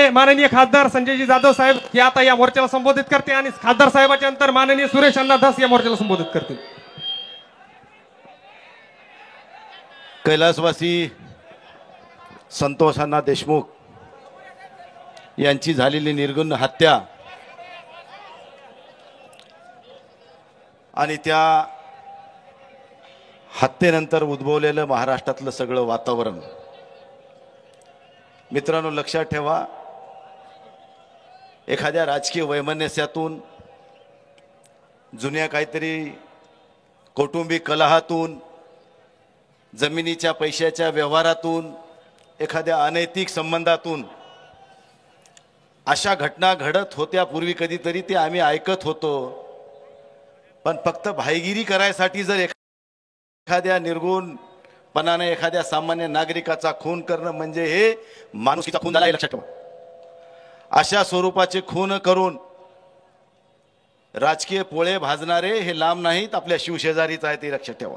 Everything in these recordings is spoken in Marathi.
पहिले माननीय खासदार संजयजी जाधव साहेब हे आता या मोर्चाला संबोधित करते आणि खासदार साहेबाच्या नंतर माननीय सुरेश अण्णा धस या मोर्चाला संबोधित करतील। कैलासवासी संतोष अण्णा देशमुख यांची झालेली निर्गुण हत्या आणि त्या हत्येनंतर उद्भवलेलं महाराष्ट्रातलं सगळं वातावरण, मित्रांनो लक्षात ठेवा, एखाद्या राजकीय वैमनस्यातून, जुन्या काहीतरी कौटुंबिक कलहातून, जमिनीच्या पैशाच्या व्यवहारातून, एखाद्या अनैतिक संबंधातून अशा घटना घडत होत्या पूर्वी, कधीतरी ते आम्ही ऐकत होतो। पण फक्त भाईगिरी करायसाठी जर एखाद्या निर्गुणपणाने एखाद्या सामान्य नागरिकाचा खून करणं म्हणजे हे माणुसकीचा खून झाला, लक्षात ठेवा। अशा स्वरूपाचे खून करून राजकीय पोळे भाजणारे हे लांब नाहीत, आपल्या शिवशेजारीच आहेत, ते लक्षात ठेवा।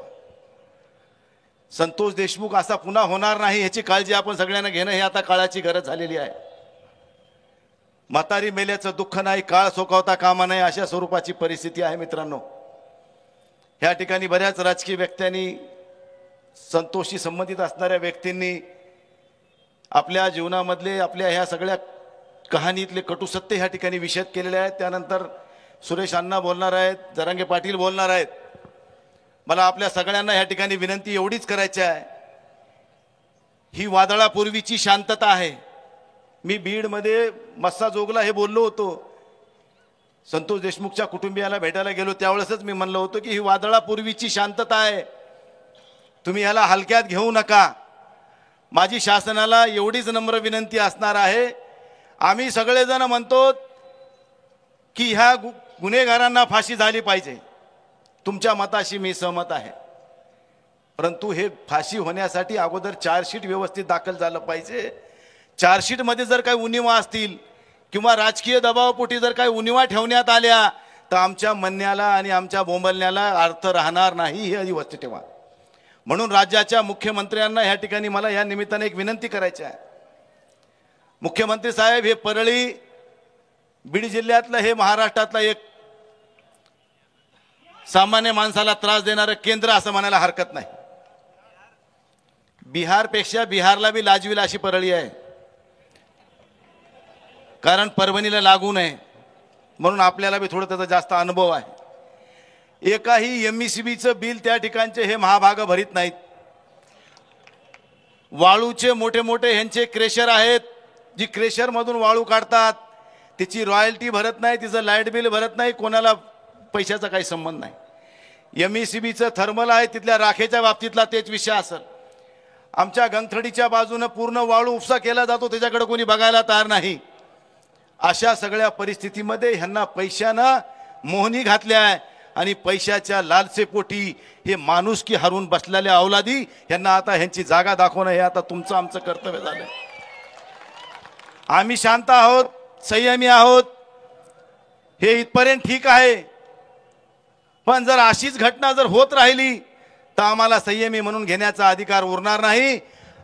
संतोष देशमुख असा पुन्हा होणार नाही याची काळजी आपण सगळ्यांना घेणं हे आता काळाची गरज झालेली आहे। म्हातारी मेल्याचं दुःख नाही, काळ सोकावता कामा नाही, अशा स्वरूपाची परिस्थिती आहे मित्रांनो। ह्या ठिकाणी बऱ्याच राजकीय व्यक्त्यांनी, संतोषशी संबंधित असणाऱ्या व्यक्तींनी आपल्या जीवनामधले, आपल्या ह्या सगळ्या कहाणीतले कटू सत्य ह्या ठिकाणी विशद केलेले आहेत। त्यानंतर सुरेश अण्णा बोलणार आहेत, जरांगे पाटील बोलणार आहेत। मला आपल्या सगळ्यांना ह्या ठिकाणी विनंती एवढीच करायची आहे, ही वादळापूर्वीची शांतता आहे। मी बीडमध्ये मस्सा जोगला हे बोललो होतो, संतोष देशमुखच्या कुटुंबियाला भेटायला गेलो त्यावेळेसच मी म्हणलं होतं की ही वादळापूर्वीची शांतता आहे, तुम्ही ह्याला हलक्यात घेऊ नका। माझी शासनाला एवढीच नम्र विनंती असणार आहे, आम्ही सगळेजण म्हणतो की ह्या गुन्हेगारांना फाशी झाली पाहिजे, तुमच्या मताशी मी सहमत आहे, परंतु हे फाशी होण्यासाठी अगोदर चार्जशीट व्यवस्थित दाखल झालं पाहिजे। चार्जशीटमध्ये जर काही उणिवा असतील किंवा राजकीय दबावापोटी जर काही उणिवा ठेवण्यात आल्या तर आमच्या म्हणण्याला आणि आमच्या बोंबलण्याला अर्थ राहणार नाही, हे आधी वस्तू ठेवा। म्हणून राज्याच्या मुख्यमंत्र्यांना ह्या ठिकाणी मला या निमित्ताने एक विनंती करायची आहे। मुख्यमंत्री साहेब, हे परळी बीड जिल्ह्यातलं, हे महाराष्ट्रातलं एक सामान्य माणसाला त्रास देणारं केंद्र असं म्हणायला हरकत नाही। बिहारपेक्षा बिहारला बी लाजविल अशी परळी आहे, कारण परभणीला लागू नये म्हणून आपल्याला बी थोडं त्याचा जास्त अनुभव आहे। एकाही एमईसीबीचं बिल त्या ठिकाणचे हे महाभाग भरीत नाहीत। वाळूचे मोठे मोठे ह्यांचे क्रेशर आहेत, जी क्रेशरमधून वाळू काढतात, तिची रॉयल्टी भरत नाही, तिचं लाईट बिल भरत नाही, कोणाला पैशाचा काही संबंध नाही। एमईसीबीचं थर्मल आहे, तिथल्या राखेच्या बाबतीतला तेच विषय असेल। आमच्या गंगथडीच्या बाजूने पूर्ण वाळू उपसा केला जातो, त्याच्याकडे कोणी बघायला तयार नाही। अशा सगळ्या परिस्थितीमध्ये ह्यांना पैशानं मोहनी घातल्या आहे आणि पैशाच्या लालसेपोटी हे माणुसकी हरून बसलेल्या अवलादी ह्यांना आता ह्यांची जागा दाखवणं हे आता तुमचं आमचं कर्तव्य झालं। आम्ही शांत आहोत, संयमी आहोत, हे इथपर्यंत ठीक आहे, पण जर अशीच घटना जर होत राहिली तर आम्हाला संयमी म्हणून घेण्याचा अधिकार उरणार नाही।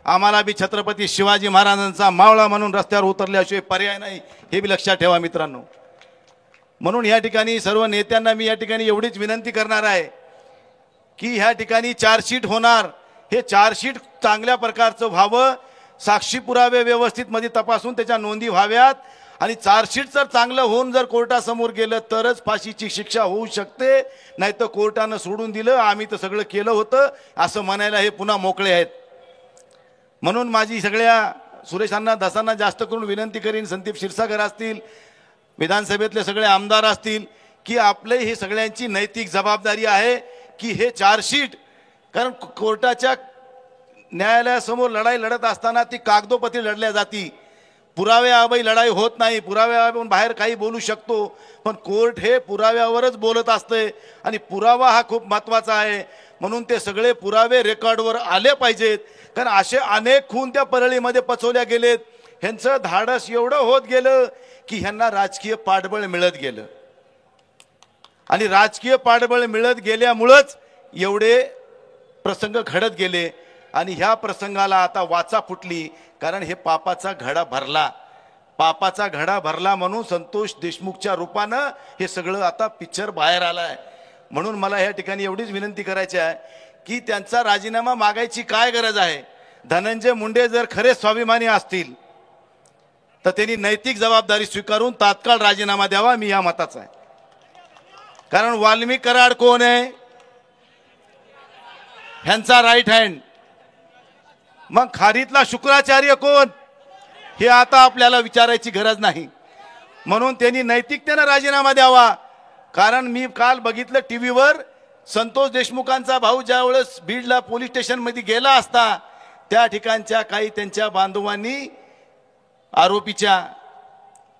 आम्हाला बी छत्रपती शिवाजी महाराजांचा मावळा म्हणून रस्त्यावर उतरल्याशिवाय पर्याय नाही, हे बी लक्षात ठेवा मित्रांनो। म्हणून या ठिकाणी सर्व नेत्यांना मी या ठिकाणी एवढीच विनंती करणार आहे की ह्या ठिकाणी चार्जशीट होणार, हे चार्जशीट चांगल्या प्रकारचं व्हावं, साक्षी पुरावे व्यवस्थित मध्ये तपासून त्याच्या नोंदी व्हाव्यात आणि चार्जशीट जर चांगलं होऊन जर कोर्टासमोर गेलं तरच फाशीची शिक्षा होऊ शकते, नाही तर कोर्टानं सोडून दिलं आम्ही तर सगळं केलं होतं असं म्हणायला हे पुन्हा मोकळे आहेत। म्हणून माझी सगळ्या सुरेशांना धसांना जास्त करून विनंती करीन, संदीप क्षीरसागर असतील, विधानसभेतले सगळे आमदार असतील, की आपले हे सगळ्यांची नैतिक जबाबदारी आहे की हे चार्जशीट, कारण कोर्टाच्या न्यायालयासमोर लढाई लढत असताना ती कागदोपत्री लढल्या जाती, पुराव्याअभावी लढाई होत नाही। पुराव्याअभावी बाहेर काही बोलू शकतो, पण कोर्ट हे पुराव्यावरच बोलत असते आणि पुरावा हा खूप महत्त्वाचा आहे। म्हणून ते सगळे पुरावे रेकॉर्डवर आले पाहिजेत, कारण असे अनेक खून त्या परळीमध्ये पचवल्या गेलेत। ह्यांचं धाडस एवढं होत गेलं की ह्यांना राजकीय पाठबळ मिळत गेलं आणि राजकीय पाठबळ मिळत गेल्यामुळेच एवढे प्रसंग घडत गेले आणि ह्या प्रसंगाला आता वाचा फुटली, कारण हे पापाचा घडा भरला। पापाचा घडा भरला म्हणून संतोष देशमुखच्या रूपानं हे सगळं आता पिक्चर बाहेर आलाय. म्हणून मला या ठिकाणी एवढीच विनंती करायची आहे की त्यांचा राजीनामा मागायची काय गरज आहे. धनंजय मुंडे जर खरे स्वाभिमानी असतील तर त्यांनी नैतिक जबाबदारी स्वीकारून तात्काळ राजीनामा द्यावा. मी या मताचा आहे. कारण वाल्मिक कराड कोण आहे? ह्यांचा राईट हँड. मग खारीतला शुक्राचार्य कोण हे आता आपल्याला विचारायची गरज नाही. म्हणून त्यांनी नैतिकतेनं राजीनामा द्यावा. कारण मी काल बघितलं टीव्हीवर संतोष देशमुखांचा भाऊ ज्यावेळेस बीडला पोलीस स्टेशनमध्ये गेला असता त्या ठिकाणच्या काही त्यांच्या बांधवांनी आरोपीच्या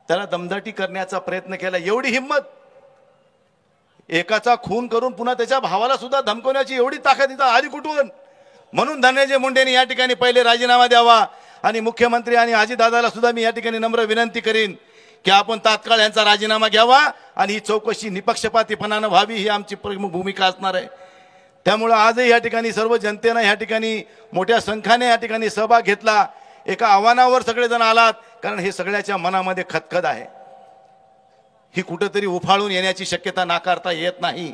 त्याला दमदाटी करण्याचा प्रयत्न केला. एवढी हिंमत, एकाचा खून करून पुन्हा त्याच्या भावाला सुद्धा धमकवण्याची एवढी ताकद इथं आली कुठून? म्हणून धनंजय मुंडेंनी या ठिकाणी पहिले राजीनामा द्यावा. आणि मुख्यमंत्री आणि अजितदादाला सुद्धा मी या ठिकाणी नम्र विनंती करीन की आपण तात्काळ यांचा राजीनामा घ्यावा आणि ही चौकशी निपक्षपातीपणानं व्हावी ही आमची प्रमुख भूमिका असणार आहे. त्यामुळं आजही या ठिकाणी सर्व जनतेनं या ठिकाणी मोठ्या संख्येने या ठिकाणी सहभाग घेतला. एका आव्हानावर सगळेजण आलात कारण हे सगळ्याच्या मनामध्ये खदखद आहे. ही कुठंतरी उफाळून येण्याची शक्यता नाकारता येत नाही.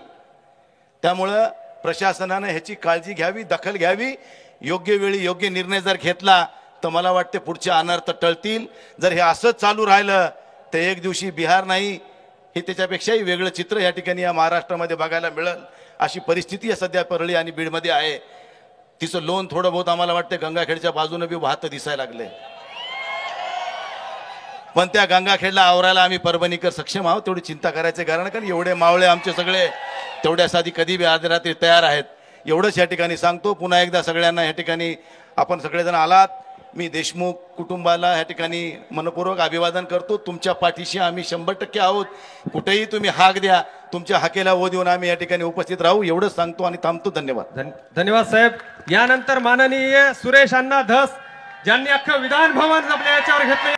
त्यामुळं प्रशासनानं ह्याची काळजी घ्यावी, दखल घ्यावी. योग्य वेळी योग्य निर्णय जर घेतला तर मला वाटते पुढचे अनर्थ टळतील. जर हे असंच चालू राहिलं तर एक दिवशी बिहार नाही हे त्याच्यापेक्षाही वेगळं चित्र या ठिकाणी या महाराष्ट्रामध्ये बघायला मिळेल. अशी परिस्थिती सध्या परळी आणि बीडमध्ये आहे. तिचं लोन थोडं बहुत आम्हाला वाटतं गंगाखेडच्या बाजूने बी वाहतं दिसायला लागले. पण त्या गंगाखेडला आवरायला आम्ही परभणीकर सक्षम आहोत. तेवढी चिंता करायचं कारण कारण एवढे मावळे आमचे सगळे तेवढ्यासाठी कधी बी अर्ध्या रात्री तयार आहेत. एवढंच या ठिकाणी सांगतो. पुन्हा एकदा सगळ्यांना या ठिकाणी आपण सगळेजण आलात. मी देशमुख कुटुंबाला या ठिकाणी मनपूर्वक अभिवादन करतो. तुमच्या पाठीशी आम्ही 100% आहोत. कुठेही तुम्ही हाक द्या, तुमच्या हाकेला ओ देऊन आम्ही या ठिकाणी उपस्थित राहू. एवढंच सांगतो आणि थांबतो. धन्यवाद. धन्यवाद साहेब. यानंतर माननीय सुरेश अण्णा धस ज्यांनी अख्खं विधान भवन आपल्या याच्यावर घेतलं.